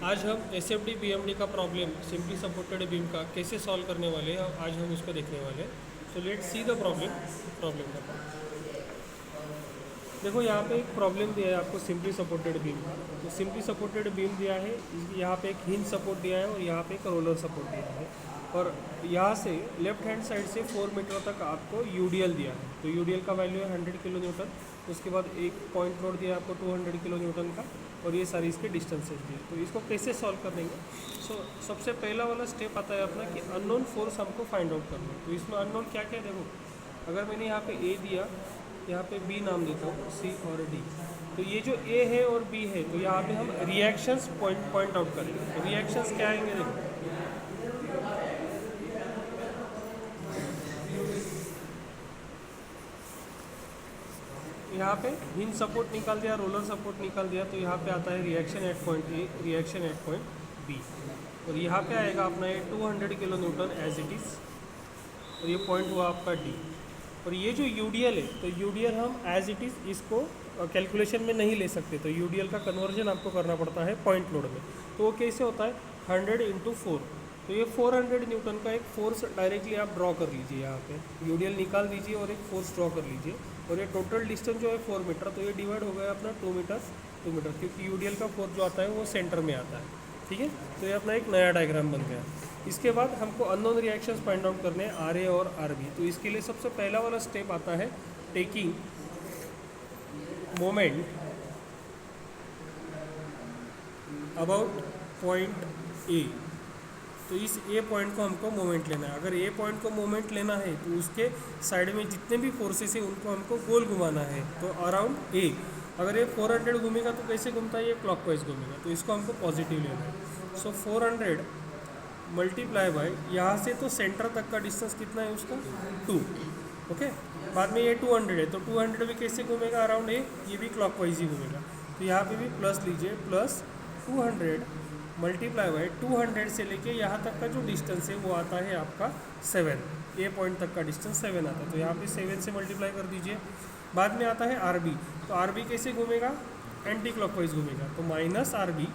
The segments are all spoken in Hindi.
आज हम SFD BMD का प्रॉब्लम सिंपली सपोर्टेड बीम का कैसे सॉल्व करने वाले हैं। आज हम उसको देखने वाले हैं। So let's see the problem का। देखो यहाँ पे एक प्रॉब्लम दिया है आपको सिंपली सपोर्टेड बीम का। तो सिंपली सपोर्टेड बीम दिया है, यहाँ पे एक हिंज सपोर्ट दिया है और यहाँ पे एक रोलर सपोर्ट दिया है। और यहाँ से लेफ्ट हैंड साइड से 4 मीटर तक आपको यूडीएल दिया है। तो यूडीएल का वैल्यू है 100 किलो न्यूटन। उसके बाद एक पॉइंट लोड दिया है आपको 200 किलो न्यूटन का, और ये सारी इसके डिस्टेंसेज दिए। तो इसको कैसे सॉल्व कर देंगे? सबसे पहला वाला स्टेप आता है अपना कि अननोन फोर्स हमको फाइंड आउट करना है। तो इसमें अननोन क्या क्या है देखो, अगर मैंने यहाँ पे ए दिया, यहाँ पे बी नाम देता हूँ, सी और डी। तो ये जो ए है और बी है, तो यहाँ पे हम रिएक्शंस पॉइंट आउट करेंगे। तो रिएक्शंस क्या आएंगे देखो, यहाँ पे हिंज सपोर्ट निकाल दिया, रोलर सपोर्ट निकाल दिया, तो यहाँ पे आता है reaction at point A, reaction at point B. और यहाँ पे आएगा अपना ये 200 kilo newton as it is, और ये पॉइंट हुआ आपका डी। और ये जो यूडीएल है, तो यूडीएल हम एज इट इज़ इसको कैलकुलेशन में नहीं ले सकते। तो यूडीएल का कन्वर्जन आपको करना पड़ता है पॉइंट लोड में। तो वो कैसे होता है, 100 × 4। तो ये 400 न्यूटन का एक फोर्स डायरेक्टली आप ड्रॉ कर लीजिए। यहाँ पे यूडीएल निकाल दीजिए और एक फोर्स ड्रॉ कर लीजिए। और ये टोटल डिस्टेंस जो है 4 मीटर, तो ये डिवाइड हो गया अपना 2 मीटर, क्योंकि यूडीएल का फोर्स जो आता है वो सेंटर में आता है। ठीक है, तो ये अपना एक नया डायग्राम बन गया। इसके बाद हमको अननोन रिएक्शंस फाइंड आउट करने हैं, आर ए और आर बी। तो इसके लिए सबसे पहला वाला स्टेप आता है taking moment about point A. तो इस ए पॉइंट को हमको मोमेंट लेना है। अगर ए पॉइंट को मोमेंट लेना है तो उसके साइड में जितने भी फोर्सेस है उनको हमको गोल घुमाना है। तो अराउंड ए, अगर ये 400 घूमेगा तो कैसे घूमता है, ये क्लॉकवाइज घूमेगा, तो इसको हमको पॉजिटिव लेना है। सो 400 मल्टीप्लाई बाय, यहाँ से तो सेंटर तक का डिस्टेंस कितना है उसका 2। ओके, बाद में ये 200 है, तो 200 भी कैसे घूमेगा अराउंड ए, ये भी क्लॉकवाइज ही घूमेगा। तो यहाँ पे भी प्लस लीजिए, प्लस 200 मल्टीप्लाई बाय 200 से लेके यहाँ तक का जो डिस्टेंस है वो आता है आपका 7। ए पॉइंट तक का डिस्टेंस 7 आता है, तो यहाँ पे 7 से मल्टीप्लाई कर दीजिए। बाद में आता है आर बी। तो आर बी कैसे घूमेगा, एंटी क्लॉकवाइज घूमेगा। तो माइनस आर बी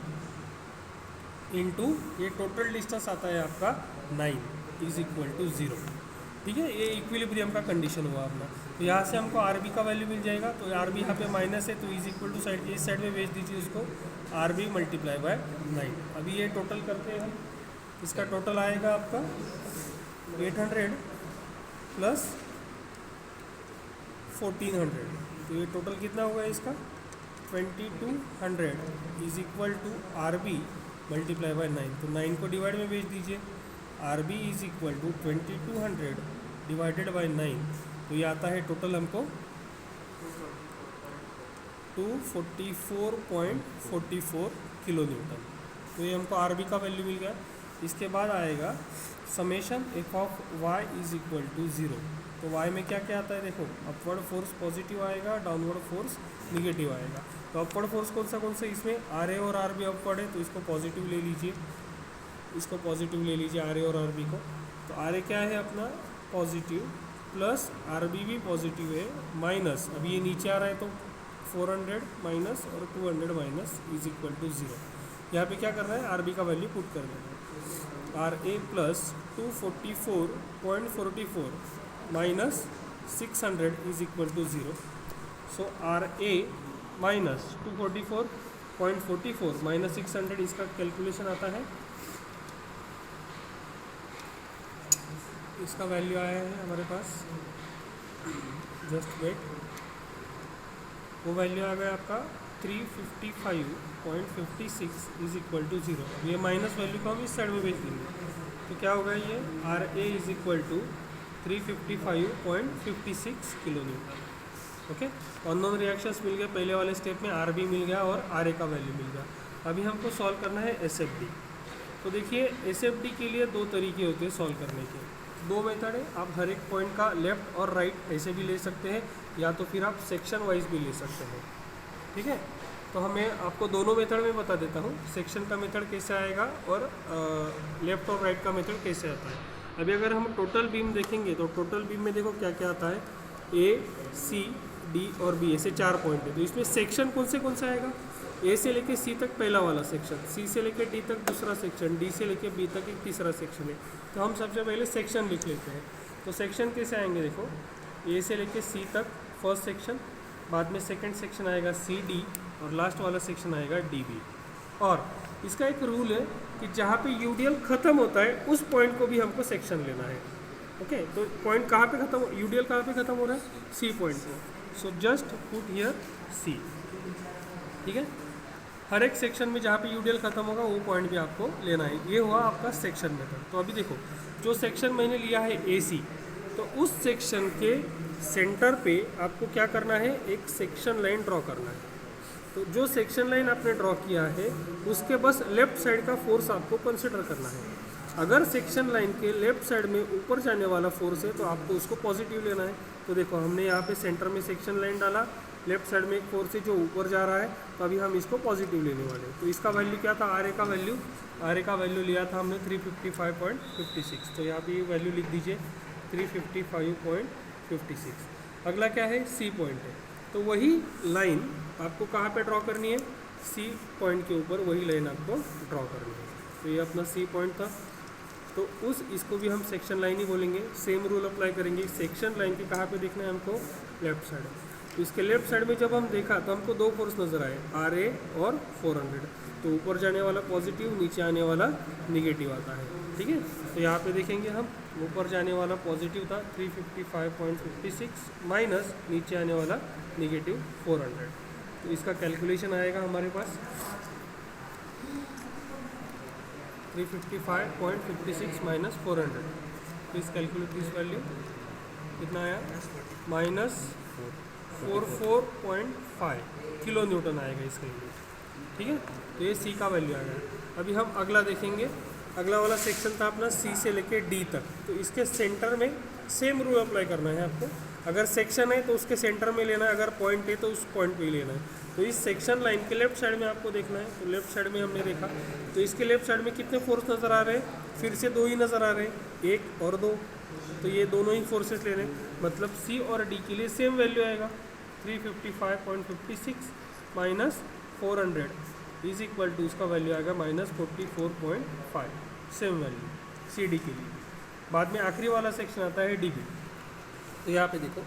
इंटू ये टोटल डिस्टेंस आता है आपका 9 = 0। ठीक है, ये इक्विलिब्रियम का कंडीशन हुआ अपना। तो यहाँ से हमको आर बी का वैल्यू मिल जाएगा। तो आर बी यहाँ पे माइनस है, तो = साइड इस साइड में भेज दीजिए उसको, आर बी मल्टीप्लाई बाय 9। अभी ये टोटल करते हैं, इसका टोटल आएगा आपका 800 प्लस 1400। तो ये टोटल कितना होगा इसका 2200 = आर बी मल्टीप्लाई बाय 9। तो 9 को डिवाइड में भेज दीजिए, आर बी = 2200 डिवाइडेड बाय 9। तो ये आता है टोटल हमको 244.44 किलो न्यूटन। तो ये हमको आर बी का वैल्यू मिल गया। इसके बाद आएगा समेशन एफ ऑफ वाई = 0। तो वाई में क्या क्या आता है देखो, अपवर्ड फोर्स पॉजिटिव आएगा, डाउनवर्ड फोर्स निगेटिव आएगा। तो अपवर्ड फोर्स कौन सा इसमें आर ए और आर बी अपवर्ड है, तो इसको पॉजिटिव ले लीजिए, इसको पॉजिटिव ले लीजिए आर ए और आर बी को। तो आर ए क्या है अपना पॉजिटिव, प्लस आर बी भी पॉजिटिव है, माइनस अभी ये नीचे आ रहा है तो 400 माइनस और 200 माइनस = 0। यहाँ पे क्या करना है, आर बी का वैल्यू पुट कर देना है। R A plus 244.44 minus 600 = 0। So R A minus 244.44 minus 600, इसका कैलकुलेशन आता है, इसका वैल्यू आया है हमारे पास, जस्ट वेट, वो वैल्यू आ गया आपका 355.56 = 0। ये माइनस वैल्यू को हम इस साइड में भेज देंगे। तो क्या होगा ये, R A = 355.56 kilo newton. Okay, unknown reactions मिल गए पहले वाले स्टेप में, आर बी मिल गया और आर ए का वैल्यू मिल गया। अभी हमको सॉल्व करना है एस एफ डी। तो देखिए एस एफ डी के लिए 2 तरीके होते हैं सॉल्व करने के, 2 मेथड है। आप हर एक पॉइंट का लेफ़्ट और राइट ऐसे भी ले सकते हैं, या तो फिर आप सेक्शन वाइज भी ले सकते हैं। ठीक है, तो हमें आपको दोनों मेथड में बता देता हूँ, सेक्शन का मेथड कैसे आएगा और लेफ़्ट और राइट का मेथड कैसे आता है। अभी अगर हम टोटल बीम देखेंगे तो टोटल बीम में देखो क्या क्या आता है, ए सी डी और बी, ऐसे 4 पॉइंट है। तो इसमें सेक्शन कौन से आएगा, ए से लेके सी तक पहला वाला सेक्शन, सी से लेके डी तक दूसरा सेक्शन, डी से लेके बी तक एक तीसरा सेक्शन है। तो हम सबसे पहले सेक्शन लिख लेते हैं। तो सेक्शन कैसे आएंगे, देखो ए से लेके सी तक फर्स्ट सेक्शन, बाद में सेकंड सेक्शन आएगा सी डी, और लास्ट वाला सेक्शन आएगा डी बी। और इसका एक रूल है कि जहाँ पे यूडीएल ख़त्म होता है उस पॉइंट को भी हमको सेक्शन लेना है। ओके, तो पॉइंट कहाँ पे ख़त्म, यूडीएल कहाँ पे ख़त्म हो रहा है, सी पॉइंट पे। सो जस्ट पुट हियर सी। ठीक है, हर एक सेक्शन में जहाँ पे यूडीएल ख़त्म होगा वो पॉइंट भी आपको लेना है। ये हुआ आपका सेक्शन मेथड। तो अभी देखो जो सेक्शन मैंने लिया है ए सी, तो उस सेक्शन के सेंटर पे आपको क्या करना है, एक सेक्शन लाइन ड्रॉ करना है। तो जो सेक्शन लाइन आपने ड्रॉ किया है उसके बस लेफ्ट साइड का फोर्स आपको कंसिडर करना है। अगर सेक्शन लाइन के लेफ्ट साइड में ऊपर जाने वाला फोर्स है तो आपको उसको पॉजिटिव लेना है। तो देखो हमने यहाँ पे सेंटर में सेक्शन लाइन डाला, लेफ्ट साइड में एक फोर्स है जो ऊपर जा रहा है, तो अभी हम इसको पॉजिटिव लेने वाले हैं। तो इसका वैल्यू क्या था, आर ए का वैल्यू लिया था हमने 355.56। तो यहाँ पे वैल्यू लिख दीजिए 355.56। अगला क्या है, सी पॉइंट है। तो वही लाइन आपको कहाँ पे ड्रॉ करनी है, सी पॉइंट के ऊपर वही लाइन आपको ड्रॉ करनी है। तो ये अपना सी पॉइंट था, तो इसको भी हम सेक्शन लाइन ही बोलेंगे। सेम रूल अप्लाई करेंगे, सेक्शन लाइन के कहाँ पे देखना है हमको, लेफ्ट साइड। तो इसके लेफ्ट साइड में जब हम देखा तो हमको दो फोर्स नज़र आए, आर ए और 400। तो ऊपर जाने वाला पॉजिटिव, नीचे आने वाला निगेटिव आता है। ठीक है, तो यहाँ पे देखेंगे हम, ऊपर जाने वाला पॉजिटिव था 355.56 माइनस नीचे आने वाला निगेटिव 400। तो इसका कैलकुलेशन आएगा हमारे पास 355.56 minus 400। Please calculate this value, कितना आया, माइनस 44.5 किलो न्यूटन आएगा इसका यूनिट। ठीक है, तो ये सी का वैल्यू आएगा। अभी हम अगला देखेंगे। अगला वाला सेक्शन था अपना सी से लेके डी तक। तो इसके सेंटर में सेम रूल अप्लाई करना है आपको। अगर सेक्शन है तो उसके सेंटर में लेना है, अगर पॉइंट है तो उस पॉइंट पे ही लेना है। तो इस सेक्शन लाइन के लेफ्ट साइड में आपको देखना है। तो लेफ्ट साइड में हमने देखा, तो इसके लेफ्ट साइड में कितने फोर्स नज़र आ रहे हैं, फिर से दो ही नज़र आ रहे हैं, एक और दो। तो ये दोनों ही फोर्सेस ले रहे हैं, मतलब सी और डी के लिए सेम वैल्यू आएगा 355.56 माइनस 400 इज इक्वल टू, इसका वैल्यू आएगा minus 44.5। Same value C D के लिए। बाद में आखिरी वाला सेक्शन आता है डी बी। तो यहाँ पे देखो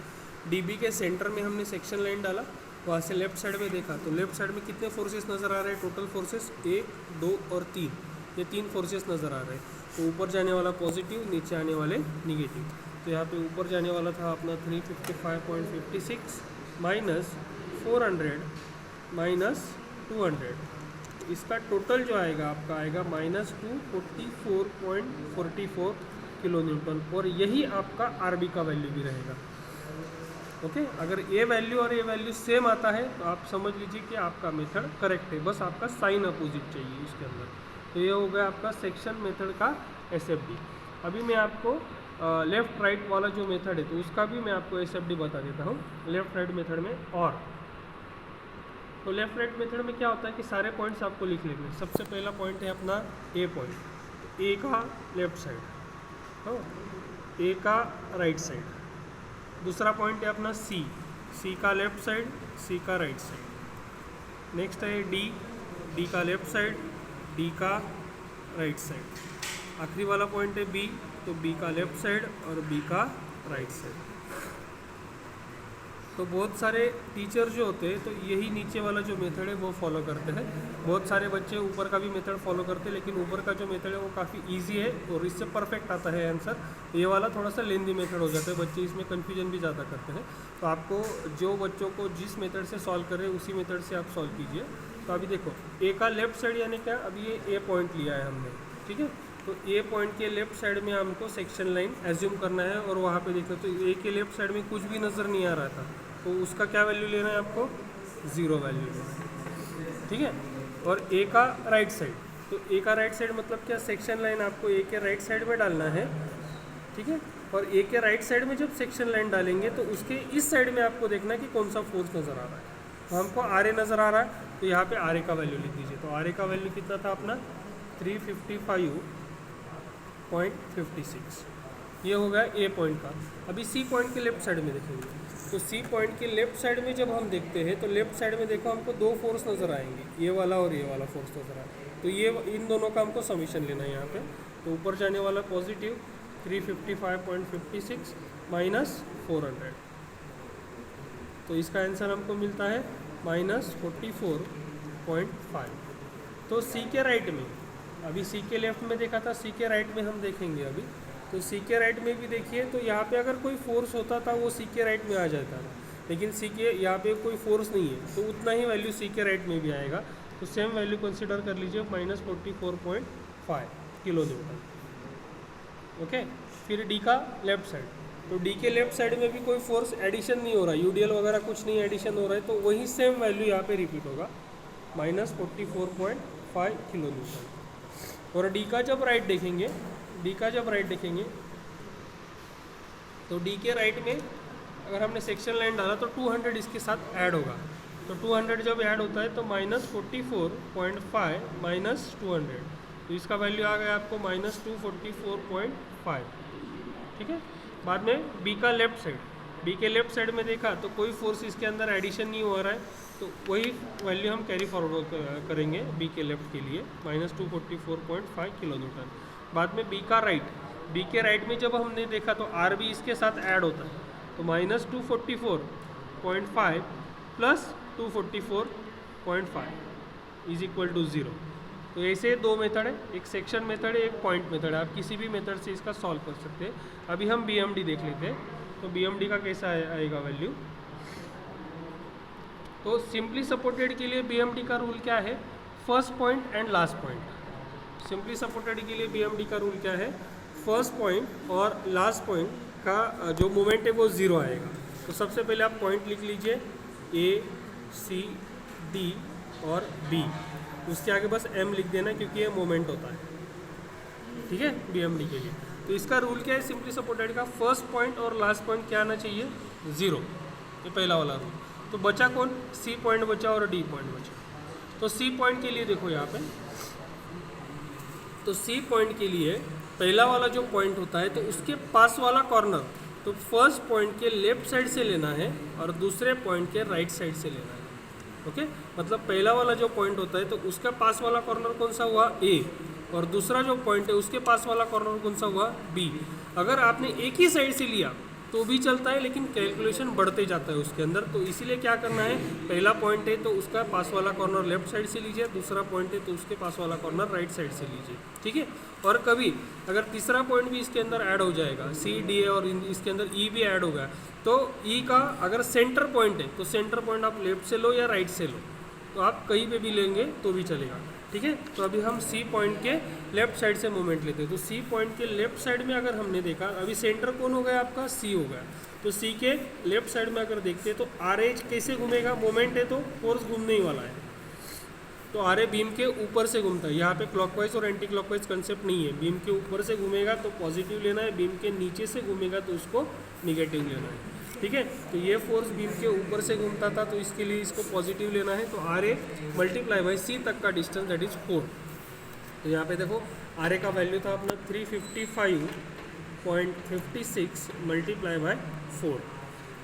डी बी के सेंटर में हमने सेक्शन लाइन डाला, वहाँ से लेफ्ट साइड में देखा तो लेफ्ट साइड में कितने फोर्सेस नज़र आ रहे हैं, टोटल फोर्सेस 1, 2 और 3, ये 3 फोर्सेस नज़र आ रहे हैं। तो ऊपर जाने वाला पॉजिटिव, नीचे आने वाले निगेटिव। तो यहाँ पे ऊपर जाने वाला था अपना 355.56 माइनस 400 माइनस 200। इसका टोटल जो आएगा आपका आएगा माइनस 244.44 किलो न्यूटन, और यही आपका आर बी का वैल्यू भी रहेगा। ओके, अगर ये वैल्यू और ये वैल्यू सेम आता है तो आप समझ लीजिए कि आपका मेथड करेक्ट है, बस आपका साइन अपोजिट चाहिए इसके अंदर। तो ये हो गया आपका सेक्शन मेथड का एसएफडी। अभी मैं आपको लेफ़्ट राइट वाला जो मेथड है तो उसका भी मैं आपको एसएफडी बता देता हूँ लेफ़्ट राइट मेथड में। और तो लेफ़्ट राइट मेथड में क्या होता है कि सारे पॉइंट्स आपको लिख लेंगे। सबसे पहला पॉइंट है अपना ए पॉइंट, तो ए का लेफ्ट साइड, हाँ, ए का राइट साइड। दूसरा पॉइंट है अपना सी, सी का लेफ्ट साइड, सी का राइट साइड। नेक्स्ट है डी, डी का लेफ्ट साइड, डी का राइट साइड। आखिरी वाला पॉइंट है बी, तो बी का लेफ्ट साइड और बी का राइट साइड। तो बहुत सारे टीचर जो होते हैं तो यही नीचे वाला जो मेथड है वो फॉलो करते हैं। बहुत सारे बच्चे ऊपर का भी मेथड फॉलो करते हैं, लेकिन ऊपर का जो मेथड है वो काफ़ी इजी है और इससे परफेक्ट आता है आंसर। ये वाला थोड़ा सा लेंदी मेथड हो जाता है, बच्चे इसमें कन्फ्यूजन भी ज़्यादा करते हैं। तो आपको जो बच्चों को जिस मेथड से सॉल्व करें उसी मेथड से आप सॉल्व कीजिए। तो अभी देखो ए का लेफ्ट साइड यानी क्या, अभी ये ए पॉइंट लिया है हमने, ठीक है। तो ए पॉइंट के लेफ्ट साइड में हमको सेक्शन लाइन एज्यूम करना है, और वहाँ पे देखो तो ए के लेफ्ट साइड में कुछ भी नज़र नहीं आ रहा था, तो उसका क्या वैल्यू लेना है आपको, 0 वैल्यू लेना है, ठीक है। और ए का राइट साइड, तो ए का राइट साइड मतलब क्या, सेक्शन लाइन आपको ए के राइट साइड में डालना है, ठीक है। और ए के राइट साइड में जब सेक्शन लाइन डालेंगे तो उसके इस साइड में आपको देखना है कि कौन सा फोर्स नज़र आ रहा है। तो हमको आर ए नज़र आ रहा है, तो यहाँ पे आर ए का वैल्यू लिख दीजिए। तो आर ए का वैल्यू कितना था अपना 355.56। ये हो गया ए पॉइंट का। अभी सी पॉइंट के लेफ्ट साइड में देखेंगे, तो सी पॉइंट के लेफ्ट साइड में जब हम देखते हैं तो लेफ्ट साइड में देखो हमको दो फोर्स नज़र आएंगे, ये वाला और ये वाला फोर्स नज़र आए। तो ये इन दोनों का हमको समीशन लेना है यहाँ पे। तो ऊपर जाने वाला पॉजिटिव 355.56 माइनस 400, तो इसका आंसर हमको मिलता है -44.5। तो सी के राइट में, अभी सी के लेफ्ट में देखा था, सी के राइट में हम देखेंगे अभी। तो सी के राइट में भी देखिए, तो यहाँ पे अगर कोई फोर्स होता था वो सी के राइट में आ जाता था, लेकिन सी के यहाँ पे कोई फोर्स नहीं है, तो उतना ही वैल्यू सी के राइट में भी आएगा। तो सेम वैल्यू कंसिडर कर लीजिए -44.5 किलो न्यूटन। ओके, फिर डी का लेफ्ट साइड, तो डी के लेफ्ट साइड में भी कोई फोर्स एडिशन नहीं हो रहा, यूडीएल वगैरह कुछ नहीं एडिशन हो रहा है, तो वही सेम वैल्यू यहाँ पे रिपीट होगा -44.5 किलो न्यूटन। और डी का जब राइट देखेंगे, तो डी के राइट में अगर हमने सेक्शन लाइन डाला तो 200 इसके साथ ऐड होगा। तो 200 जब ऐड होता है तो -44.5 माइनस 200, तो इसका वैल्यू आ गया आपको -244.5। ठीक है। बाद में बी का लेफ्ट साइड, बी के लेफ्ट साइड में देखा तो कोई फोर्स इसके अंदर एडिशन नहीं हो रहा है, तो वही वैल्यू हम कैरी फॉरवर्ड करेंगे बी के लेफ्ट के लिए -244.5 किलो न्यूटन। बाद में बी का राइट, बी के राइट में जब हमने देखा तो आर बी इसके साथ ऐड होता है, तो -244.5 प्लस 244.5 इज इक्वल टू 0। तो ऐसे दो मेथड है, एक सेक्शन मेथड है, एक पॉइंट मेथड है, आप किसी भी मेथड से इसका सॉल्व कर सकते हैं। अभी हम BMD देख लेते हैं, तो BMD का कैसा आएगा वैल्यू। तो सिंपली सपोर्टेड के लिए BMD का रूल क्या है, first point and last point. Simply supported के लिए BMD का रूल क्या है, फर्स्ट पॉइंट और लास्ट पॉइंट का जो मोमेंट है वो 0 आएगा। तो सबसे पहले आप पॉइंट लिख लीजिए A, C, D और B, उसके आगे बस M लिख देना क्योंकि ये मोमेंट होता है। ठीक है, BMD के लिए। तो इसका रूल क्या है सिंपली सपोर्टेड का, फर्स्ट पॉइंट और लास्ट पॉइंट क्या आना चाहिए, 0। ये पहला वाला रूल। तो बचा कौन, C पॉइंट बचा और D पॉइंट बचा। तो C पॉइंट के लिए देखो यहाँ पे, तो C पॉइंट के लिए पहला वाला जो पॉइंट होता है तो उसके पास वाला कॉर्नर तो फर्स्ट पॉइंट के लेफ्ट साइड से लेना है और दूसरे पॉइंट के राइट साइड से लेना है। ओके, मतलब पहला वाला जो पॉइंट होता है तो उसका पास वाला कॉर्नर कौन सा हुआ, A, और दूसरा जो पॉइंट है उसके पास वाला कॉर्नर कौन सा हुआ, B। अगर आपने एक ही साइड से लिया तो भी चलता है, लेकिन कैलकुलेशन बढ़ते जाता है उसके अंदर। तो इसीलिए क्या करना है, पहला पॉइंट है तो उसका पास वाला कॉर्नर लेफ्ट साइड से लीजिए, दूसरा पॉइंट है तो उसके पास वाला कॉर्नर राइट साइड से लीजिए। ठीक है। और कभी अगर तीसरा पॉइंट भी इसके अंदर ऐड हो जाएगा, C, D और इसके अंदर E भी ऐड होगा, तो E का अगर सेंटर पॉइंट है तो सेंटर पॉइंट आप लेफ्ट से लो या राइट से लो, तो आप कहीं पे भी लेंगे तो भी चलेगा। ठीक है। तो अभी हम C पॉइंट के लेफ्ट साइड से मोमेंट लेते हैं। तो C पॉइंट के लेफ्ट साइड में अगर हमने देखा, अभी सेंटर कौन हो गया आपका, C हो गया। तो C के लेफ्ट साइड में अगर देखते हैं तो RA कैसे घूमेगा, मोमेंट है तो फोर्स घूमने ही वाला है, तो RA बीम के ऊपर से घूमता है। यहाँ पे क्लॉकवाइज और एंटी क्लॉकवाइज कंसेप्ट नहीं है, बीम के ऊपर से घूमेगा तो पॉजिटिव लेना है, बीम के नीचे से घूमेगा तो उसको निगेटिव लेना है। ठीक है। तो ये फोर्स बीम के ऊपर से घूमता था तो इसके लिए इसको पॉजिटिव लेना है, तो RA मल्टीप्लाई बाई C तक का डिस्टेंस दैट इज 4। तो यहाँ पे देखो RA का वैल्यू था अपना 355.56 मल्टीप्लाई बाई 4।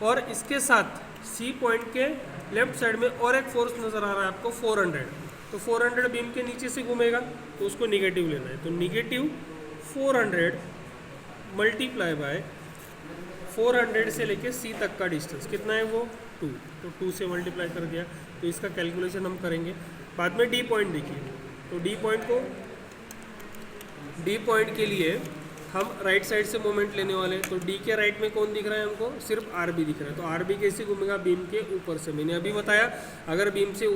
और इसके साथ C पॉइंट के लेफ्ट साइड में और एक फोर्स नज़र आ रहा है आपको 400, तो 400 बीम के नीचे से घूमेगा तो उसको निगेटिव लेना है। तो निगेटिव 400 मल्टीप्लाई बाय 400 से लेके C तक का डिस्टेंस कितना है वो 2, तो 2 से मल्टीप्लाई कर दिया। तो इसका कैलकुलेशन हम करेंगे। बाद में D पॉइंट देखिए, तो D पॉइंट के लिए हम राइट साइड से मोमेंट लेने वाले हैं। तो D के राइट में कौन दिख रहा है हमको, सिर्फ RB दिख रहा है। तो RB कैसे घूमेगा, बीम के ऊपर से। मैंने अभी बताया अगर बीम के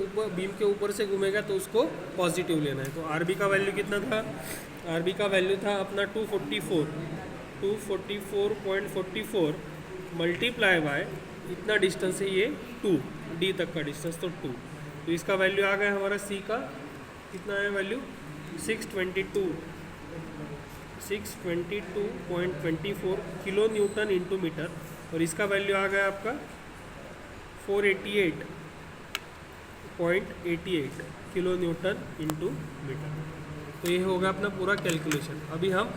ऊपर से घूमेगा तो उसको पॉजिटिव लेना है। तो RB का वैल्यू कितना था, RB का वैल्यू था अपना 244.44 मल्टीप्लाई बाय इतना डिस्टेंस है ये 2, D तक का डिस्टेंस तो 2। तो इसका वैल्यू आ गया हमारा C का, कितना है value 622.24 kilo newton into metre, और इसका वैल्यू आ गया आपका 488.88 किलो न्यूटन इंटू मीटर। तो ये होगा अपना पूरा कैलकुलेशन। अभी हम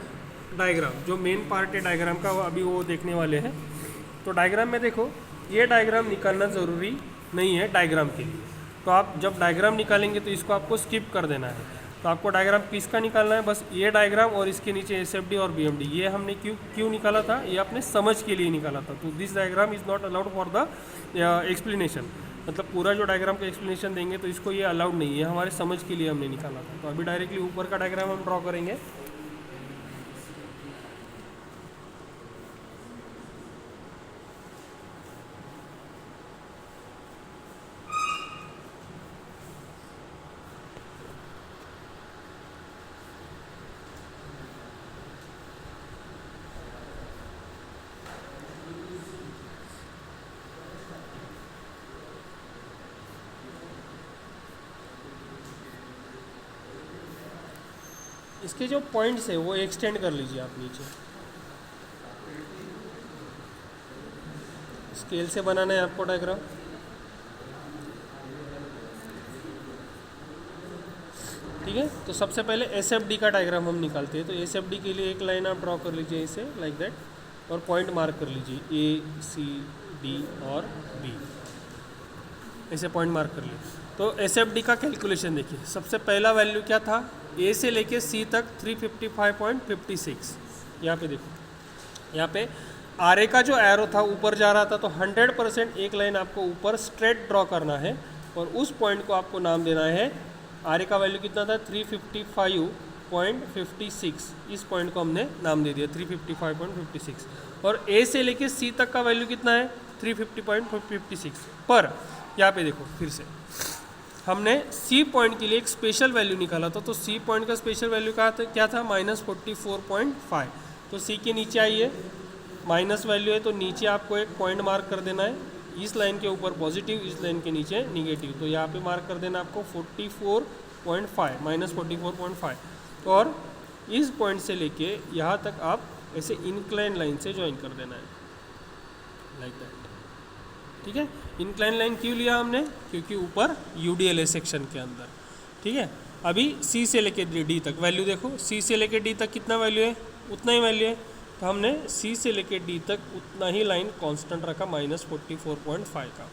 डायग्राम, जो मेन पार्ट है डायग्राम का, अभी वो देखने वाले हैं। तो डायग्राम में देखो, ये डायग्राम निकालना ज़रूरी नहीं है डायग्राम के लिए। तो आप जब डायग्राम निकालेंगे तो इसको आपको स्किप कर देना है। तो आपको डायग्राम किसका निकालना है, बस ये डायग्राम और इसके नीचे SFD और BMD, ये हमने क्यों निकाला था, ये अपने समझ के लिए निकाला था। तो this diagram is not allowed for the explanation, मतलब पूरा जो डायग्राम का एक्सप्लेनेशन देंगे तो इसको ये अलाउड नहीं है, हमारे समझ के लिए हमने निकाला था। तो अभी डायरेक्टली ऊपर का डायग्राम हम ड्रॉ करेंगे। इसके जो पॉइंट्स है वो एक्सटेंड कर लीजिए आप नीचे, स्केल से बनाना है आपको डायग्राम। ठीक है, तो सबसे पहले SFD का डायग्राम हम निकालते हैं। तो SFD के लिए एक लाइन आप ड्रॉ कर लीजिए इसे लाइक दैट, और पॉइंट मार्क कर लीजिए A, C, D और B, ऐसे पॉइंट मार्क कर लीजिए। तो SFD का कैलकुलेशन देखिए, सबसे पहला वैल्यू क्या था, A से लेके C तक 355.56। यहाँ पे देखो, यहाँ पे RA का जो एरो था ऊपर जा रहा था, तो 100% एक लाइन आपको ऊपर स्ट्रेट ड्रॉ करना है और उस पॉइंट को आपको नाम देना है। RA का वैल्यू कितना था, 355.56, इस पॉइंट को हमने नाम दे दिया 355.56। और A से लेके C तक का वैल्यू कितना है, 350.56। पर यहाँ पे देखो, फिर से हमने C पॉइंट के लिए एक स्पेशल वैल्यू निकाला था। तो C पॉइंट का स्पेशल वैल्यू क्या था, -44.5। तो C के नीचे आइए, माइनस वैल्यू है तो नीचे आपको एक पॉइंट मार्क कर देना है, इस लाइन के ऊपर पॉजिटिव, इस लाइन के नीचे निगेटिव। तो यहाँ पे मार्क कर देना आपको 44.5, -44.5। और इस पॉइंट से लेके यहाँ तक आप ऐसे इंक्लाइन लाइन से ज्वाइन कर देना है लाइक दैट। ठीक है, इंक्लाइन लाइन क्यों लिया हमने, क्योंकि ऊपर UDL है सेक्शन के अंदर। ठीक है, अभी C से लेके D तक वैल्यू देखो, C से लेके D तक कितना वैल्यू है, उतना ही वैल्यू है। तो हमने C से लेके D तक उतना ही लाइन कांस्टेंट रखा, -44.5 का।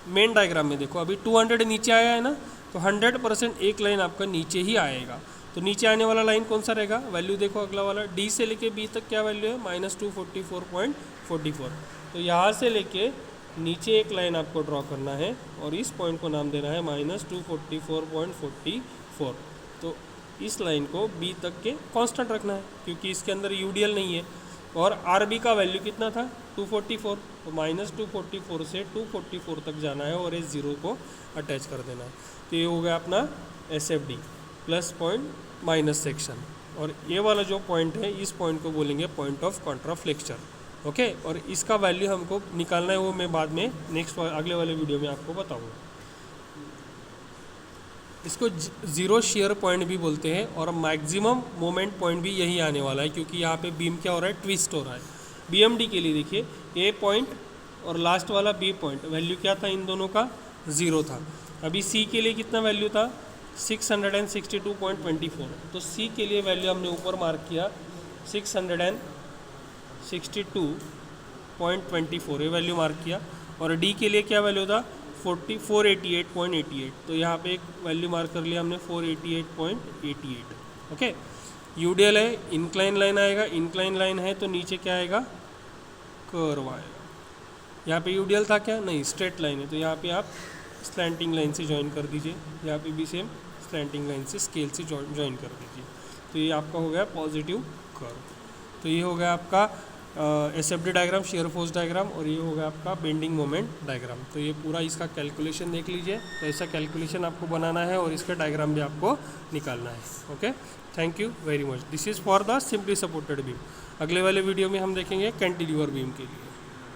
मेन डायग्राम में देखो, अभी 200 नीचे आया है ना, तो 100% एक लाइन आपका नीचे ही आएगा। तो नीचे आने वाला लाइन कौन सा रहेगा, वैल्यू देखो अगला वाला, D से लेके B तक क्या वैल्यू है, -244.44। तो यहाँ से लेके नीचे एक लाइन आपको ड्रॉ करना है और इस पॉइंट को नाम देना है -244.44। तो इस लाइन को B तक के कांस्टेंट रखना है, क्योंकि इसके अंदर UDL नहीं है। और RB का वैल्यू कितना था, 244। तो -244 से 244 तक जाना है और इस 0 को अटैच कर देना है। तो ये हो गया अपना SFD plus point minus section. और ये वाला जो पॉइंट है, इस पॉइंट को बोलेंगे पॉइंट ऑफ कॉन्ट्राफ्लेक्चर। ओके, और इसका वैल्यू हमको निकालना है, वो मैं बाद में नेक्स्ट अगले वाले वीडियो में आपको बताऊंगा। इसको ज़ीरो शेयर पॉइंट भी बोलते हैं और मैक्सिमम मोमेंट पॉइंट भी यही आने वाला है, क्योंकि यहाँ पे बीम क्या हो रहा है, ट्विस्ट हो रहा है। BMD के लिए देखिए, A पॉइंट और लास्ट वाला B पॉइंट, वैल्यू क्या था इन दोनों का, 0 था। अभी C के लिए कितना वैल्यू था, 662.24। तो C के लिए वैल्यू हमने ऊपर मार्क किया 662.24, ये वैल्यू मार्क किया। और D के लिए क्या वैल्यू था, 488.88। तो यहाँ पे एक वैल्यू मार्क कर लिया हमने 488.88। ओके, UDL है, इंक्लाइन लाइन आएगा, इंक्लाइन लाइन है तो नीचे क्या आएगा, कर्व आएगा। यहाँ पे UDL था क्या, नहीं, स्ट्रेट लाइन है। तो यहाँ पे आप स्लैंटिंग लाइन से ज्वाइन कर दीजिए, यहाँ पे भी सेम स्लैंटिंग लाइन से स्केल से ज्वाइन कर दीजिए। तो ये आपका हो गया पॉजिटिव कर्व। तो ये हो गया आपका SFD diagram, shear force diagram, और ये हो गया आपका बेंडिंग मोमेंट डायग्राम। तो ये पूरा इसका कैलकुलेशन देख लीजिए। तो ऐसा कैलकुलेशन आपको बनाना है और इसका डायग्राम भी आपको निकालना है। Okay, thank you very much. This is for the simply supported beam. अगले वाले वीडियो में हम देखेंगे कैंटिलीवर बीम के लिए।